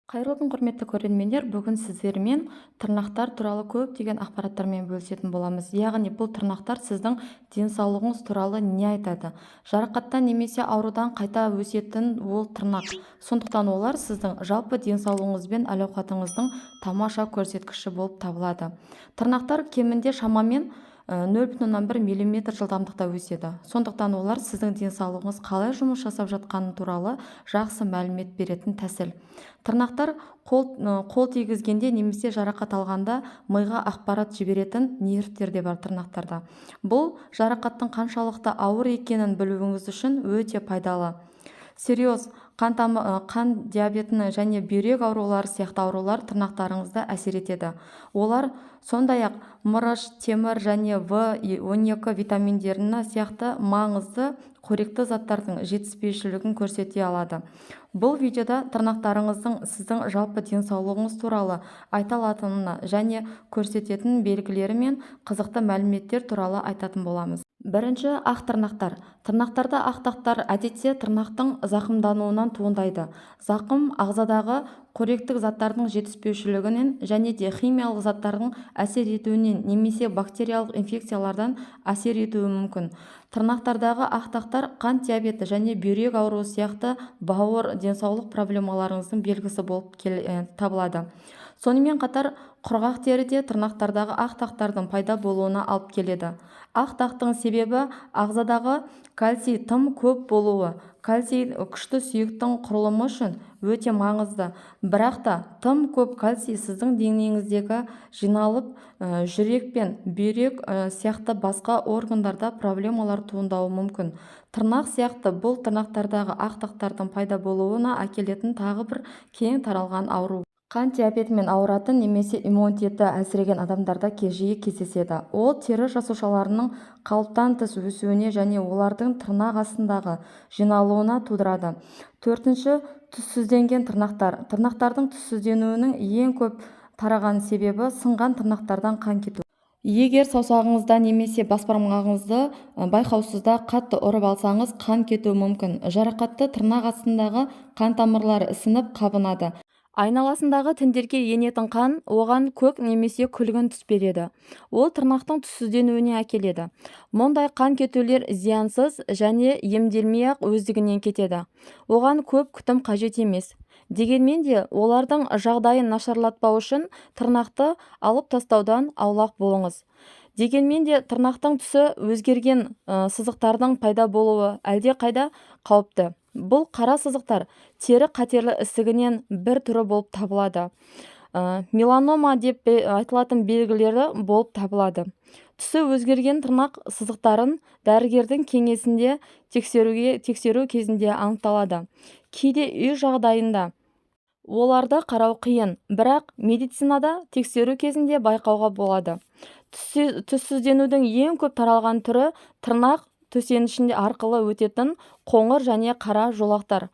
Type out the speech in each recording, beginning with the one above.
Қайырлы күн, құрметті көрермендер. Бүгін сіздермен тырнақтар туралы көптеген ақпараттармен бөлісетін боламыз. Яғни бұл тырнақтар сіздің денсаулығыңыз туралы не айтады? Жарақаттан немесе аурудан қайта өсетін ол тырнақ. Сондықтан олар сіздің жалпы денсаулығыңыз бен әл-ауқатыңыздың тамаша көрсеткіші болып табылады. Тырнақтар кемінде шамамен 0,1 мм жылдамдықта өседі. Сондықтан олар сіздің денсаулығыңыз қалай жұмыс жасап жатқаны туралы жақсы мәлімет беретін тәсіл. Тырнақтар қол тигізгенде немесе жарақат алғанда миға ақпарат жіберетін нервтер де бар тырнақтарда. Бұл жарақаттың қаншалықты ауыр екенін білуіңіз үшін өте пайдалы. Сериоз, қан диабетінің және бүйрек аурулары сияқты аурулар тырнақтарыңызда әсер етеді. Олар сондай-ақ мырыш, темір және В12 витаминдерінің сияқты маңызды қоректі заттардың жетіспеушілігін көрсете алады. Бұл видеода тырнақтарыңыздың сіздің жалпы денсаулығыңыз туралы айта алатынына және көрсететін белгілері мен қызықты мәліметтер туралы айтатын боламыз. Бірінші, ақ тырнақтар. Тырнақтарда ақ дақтар әдетте тырнақтың зақымдануынан туындайды. Зақым ағзадағы қоректік заттардың жетіспеушілігінен және де химиялық заттардың әсер етуінен немесе бактериялық инфекциялардан әсер етуі мүмкін. Тырнақтардағы ақ дақтар қант диабеті және бүйрек ауруы сияқты бауыр денсаулық проблемаларыңыздың белгісі болып табылады. Сонымен қатар құрғақ теріде тырнақтардағы ақ дақтардың пайда болуына алып келеді. Ақ дақтың себебі ағзадағы кальций тым көп болуы. Кальций күшті сүйектің құрылымы үшін өте маңызды. Бірақ та тым көп кальций сіздің денеңіздегі жиналып, жүрек пен бүйрек сияқты басқа органдарда проблемалар туындауы мүмкін. Тырнақ сияқты бұл тырнақтардағы ақ дақтардың пайда болуына әкелетін тағы бір кең таралған ауру. Қант диабетімен ауыратын немесе иммунитеті әлсіреген адамдарда жиі кездеседі. Ол тері жасушаларының қалыптан тыс өсуіне және олардың тырнақ астындағы жиналуына тудырады. Төртінші, түссізденген тырнақтар. Тырнақтардың түссізденуінің ең көп тараған себебі сынған тырнақтардан қан кету. Егер саусағыңызда немесе бас бармағыңызды байқаусызда қатты ұрып алсаңыз, қан кетуі мүмкін. Жарақатты тырнақ астындағы қан тамырлары ісініп қабынады. Айналасындағы тіндерге енетін қан оған көк немесе күлгін түс береді. Ол тырнақтың түссізденуіне әкеледі. Мұндай қан кетулер зиянсыз және емделмей-ақ өздігінен кетеді. Оған көп күтім қажет емес. Дегенмен де олардың жағдайын нашарлатпау үшін тырнақты алып тастаудан аулақ болыңыз. Дегенмен де тырнақтың түсі өзгерген сызықтардың пайда болуы әлде қайда қауіпті. Бұл қара сызықтар тері қатерлі ісігінен бір түрі болып табылады. Меланома деп айтылатын белгілері болып табылады. Түсі өзгерген тырнақ сызықтарын дәрігердің кеңесінде тексеру кезінде анықталады. Кейде үй жағдайында оларды қарау қиын, бірақ медицинада тексеру кезінде байқауға болады. Түссізденудің ең көп таралған түрі тырнақ төсенішінде арқылы өтетін қоңыр және қара жолақтар.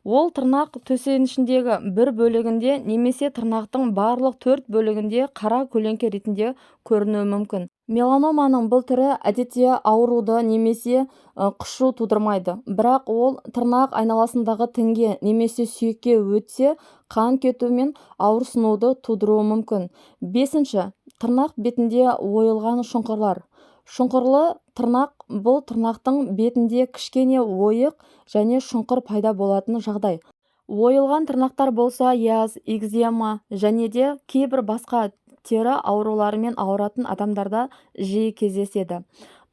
Ол тырнақ төсенішіндегі бір бөлігінде немесе тырнақтың барлық 4 бөлігінде қара көлеңке ретінде көрінуі мүмкін. Меланоманың бұл түрі әдетте ауруды немесе құшу тудырмайды, бірақ ол тырнақ айналасындағы тінге немесе сүйекке өтсе, қан кету мен ауырсынуды тудыруы мүмкін. Бесінші, тырнақ бетінде ойылған шұңқырлар. Шұңқырлы тырнақ бұл тырнақтың бетінде кішкене ойық және шұңқыр пайда болатын жағдай. Ойылған тырнақтар болса яз, экзема және де кейбір басқа тері ауруларымен ауыратын адамдарда жиі кездеседі.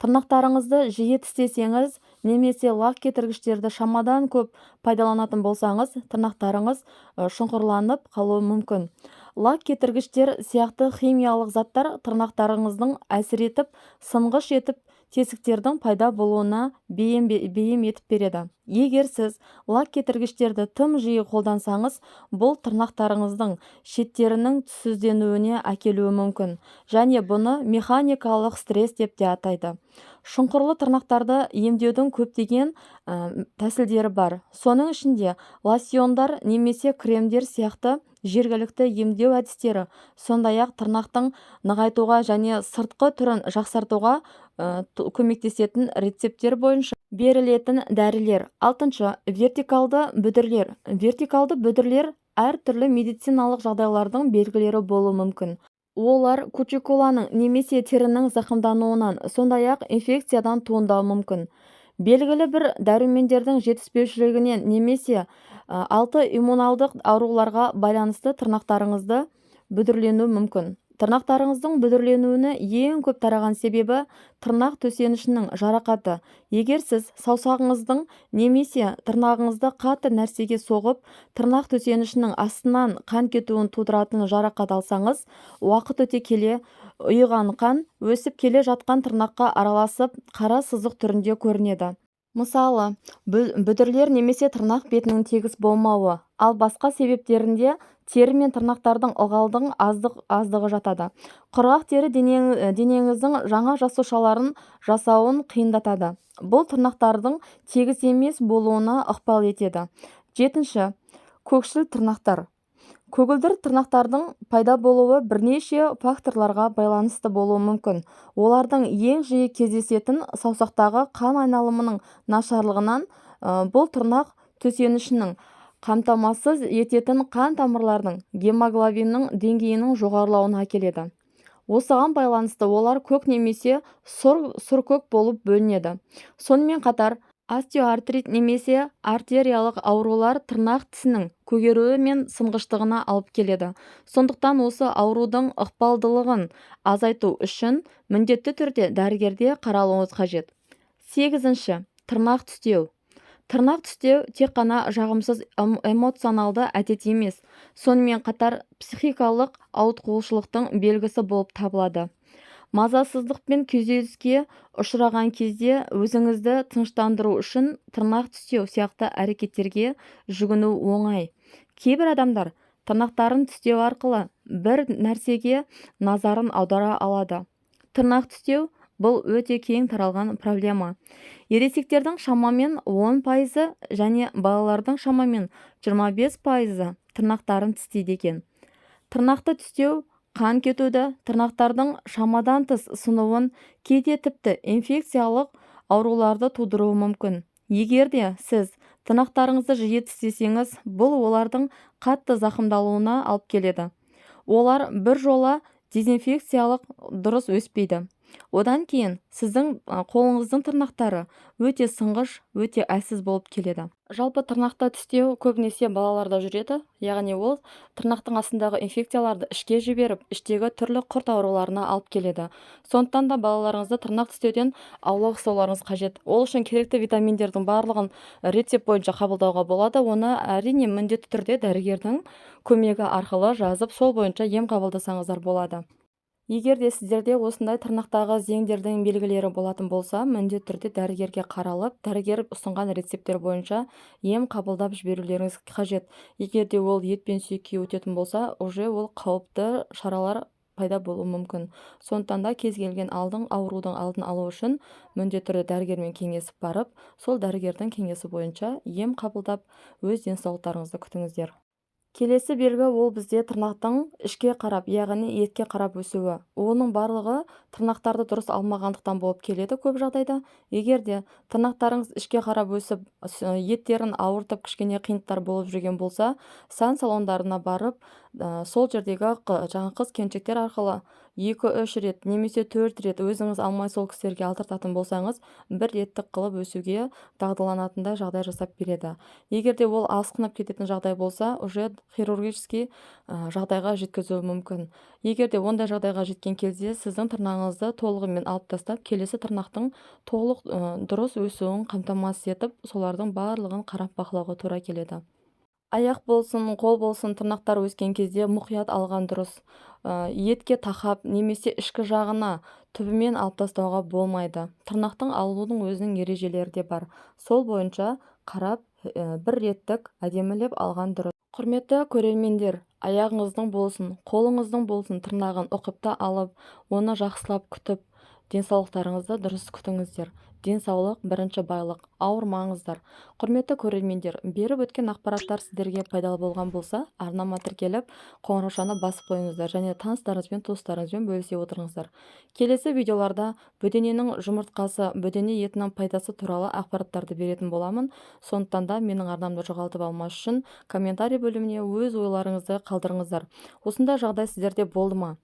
Тырнақтарыңызды жиі тістесеңіз немесе лак кетіргіштерді шамадан көп пайдаланатын болсаңыз, тырнақтарыңыз шұңқырланып қалуы мүмкін. Лак кетіргіштер сияқты химиялық заттар тырнақтарыңыздың әсер етіп, сынғыш етіп, тесіктердің пайда болуына бейім етіп береді. Егер сіз лак кетіргіштерді тым жиі қолдансаңыз, бұл тырнақтарыңыздың шеттерінің түссізденуіне әкелуі мүмкін, және бұны механикалық стресс деп те атайды. Шұңқырлы тырнақтарды емдеудің көптеген тәсілдері бар. Соның ішінде лосьондар немесе кремдер сияқты жергілікті емдеу әдістері, сондай-ақ тырнақтың нығайтуға және сыртқы түрін жақсартуға көмектесетін рецепттер бойынша Берілетін дәрілер. 6. Вертикалды бүдірлер. Вертикалды бүдірлер әртүрлі медициналық жағдайлардың белгілері болуы мүмкін. Олар кутикуланың немесе терінің зақымдануынан, сондай-ақ инфекциядан туындауы мүмкін. Белгілі бір дәрумендердің жетіспеушілігінен немесе иммуналдық ауруларға байланысты тырнақтарыңызды бүдірленуі мүмкін. Тырнақтарыңыздың бүдірленуіне ең көп тараған себебі тырнақ төсенішінің жарақаты. Егер сіз саусағыңыздың немесе тырнағыңызды қатты нәрсеге соғып, тырнақ төсенішінің астынан қан кетуін тудыратын жарақат алсаңыз, уақыт өте келе ұйыған қан өсіп келе жатқан тырнаққа араласып, қара сызық түрінде көрінеді. Мысалы, бүдірлер немесе тырнақ бетінің тегіс болмауы, ал басқа себептерінде тері мен тырнақтардың ылғалдың аздығы жатады. Құрғақ тері денеңіздің жаңа жасушаларын жасауын қиындатады. Бұл тырнақтардың тегіс емес болуына ықпал етеді. 7. Көкшіл тырнақтар. Көгілдір тырнақтардың пайда болуы бірнеше факторларға байланысты болуы мүмкін. Олардың ең жиі кездесетін саусақтағы қан айналымының нашарлығынан, бұл тырнақ төсенішінің қамтамасыз ететін қан тамырлардың гемоглобиннің деңгейінің жоғарылауына әкеледі. Осыған байланысты олар көк немесе сұр көк болып бөлінеді. Сонымен қатар, остеоартрит немесе артериялық аурулар тырнақ тісінің көгеруі мен сынғыштығына алып келеді. Сондықтан осы аурудың ықпалдылығын азайту үшін міндетті түрде дәрігерге қаралуыңыз қажет. 8. Тырнақ түстеу. Тырнақ түстеу тек қана жағымсыз эмоционалды әдет емес, сонымен қатар психикалық ауытқушылықтың белгісі болып табылады. Мазасыздықпен күйзеліске ұшыраған кезде өзіңізді тыныштандыру үшін тырнақ түстеу сияқты әрекеттерге жүгіну оңай. Кейбір адамдар тырнақтарын түстеу арқылы бір нәрсеге назарын аудара алады. Тырнақ түстеу бұл өте кең таралған проблема. Ересектердің шамамен 10% және балалардың шамамен 25% тырнақтарын тістейді екен. Тырнақты түстеу қан кетуді, тырнақтардың шамадан тыс сынуын, кейде тіпті инфекциялық ауруларды тудыруы мүмкін. Егер де сіз тырнақтарыңызды жиі тістесеңіз, бұл олардың қатты зақымдалуына алып келеді. Олар бір жола дезинфекциялық дұрыс өспейді. Одан кейін сіздің қолыңыздың тырнақтары өте сынғыш, өте әлсіз болып келеді. Жалпы тырнақты тістеу көбінесе балаларда жүреді, яғни ол тырнақтың астындағы инфекцияларды ішке жіберіп, іштегі түрлі құрт ауруларына алып келеді. Сондықтан да балаларыңызды тырнақ тістеуден аулақ ұстауларыңыз қажет. Ол үшін керекті витаминдердің барлығын рецепт бойынша қабылдауға болады. Оны әрине міндетті түрде дәрігердің көмегі арқылы жазып, сол бойынша ем қабылдасаңыздар болады. Егер де сіздерде осындай тырнақтағы зеңдердің белгілері болатын болса, міндетті түрде дәрігерге қаралып, дәрігер ұсынған рецепттер бойынша ем қабылдап жіберулеріңіз қажет. Егер де ол ет пен сүйекке өтетін болса, уже ол қауіпті шаралар пайда болуы мүмкін. Сондықтан да кез келген аурудың алдын алу үшін міндетті түрде дәрігермен кеңесіп барып, сол дәрігердің кеңесі бойынша ем қабылдап, өз денсаулықтарыңызды күтіңіздер. Келесі белгі ол бізде тырнақтың ішке қарап, яғни етке қарап өсуі. Оның барлығы тырнақтарды дұрыс алмағандықтан болып келеді көп жағдайда. Егер де тырнақтарыңыз ішке қарап өсіп, еттерін ауыртып, кішкене қиындықтар болып жүрген болса, сән салондарына барып, сол жердегі жаңа қыз-келіншектер арқылы 2-3 рет немесе 4 рет өзіңіз алмай сол кісілерге алдыртатын болсаңыз, бір реттік қылып өсуге дағдыланатындай жағдай жасап береді. Егер де ол асқынып кететін жағдай болса, уже хирургический жағдайға жеткізуі мүмкін. Егер де ондай жағдайға жеткен кезде сіздің тырнағыңызды толығымен алып тастап, келесі тырнақтың толық дұрыс өсуін қамтамасыз етіп, солардың барлығын қарап бақылауға тура келеді. Аяқ болсын, қол болсын, тырнақтар өскен кезде мұқият алған дұрыс. Етке тақап немесе ішкі жағына түбімен алып тастауға болмайды. Тырнақтың алудың өзінің ережелері де бар. Сол бойынша қарап, бір реттік әдемілеп алған дұрыс. Құрметті көрермендер, аяғыңыздың болсын, қолыңыздың болсын тырнағын ұқыпты алып, оны жақсылап күтіп, денсаулықтарыңызды дұрыс күтіңіздер. денсаулық бірінші байлық, ауырмаңыздар. Құрметті көрермендер, беріп өткен ақпараттар сіздерге пайдалы болған болса, арнама тіркеліп, қоңыраушаны басып қойыңыздар және таныстарыңызбен, туыстарыңызбен бөлісе отырыңыздар. Келесі видеоларда бөдененің жұмыртқасы, бөдене етінің пайдасы туралы ақпараттарды беретін боламын. Сондықтан да менің арнамды жоғалтып алмас үшін комментарий бөліміне өз ойларыңызды қалдырыңыздар. Осындай жағдай сіздерде болды ма?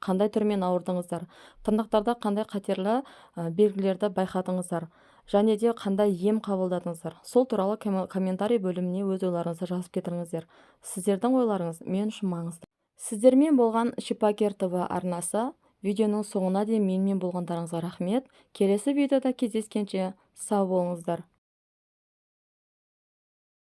Қандай түрмен ауырдыңыздар? Тырнақтарда қандай қатерлі белгілерді байқадыңыздар? Және де қандай ем қабылдадыңыздар? Сол туралы комментарий бөліміне өз ойларыңызды жазып кетіріңіздер. Сіздердің ойларыңыз мен үшін маңызды. Сіздермен болған Шипагер ТВ арнасы. Видеоның соңына дейін менімен болғандарыңызға рахмет. Келесі видеода кездескенше сау болыңыздар.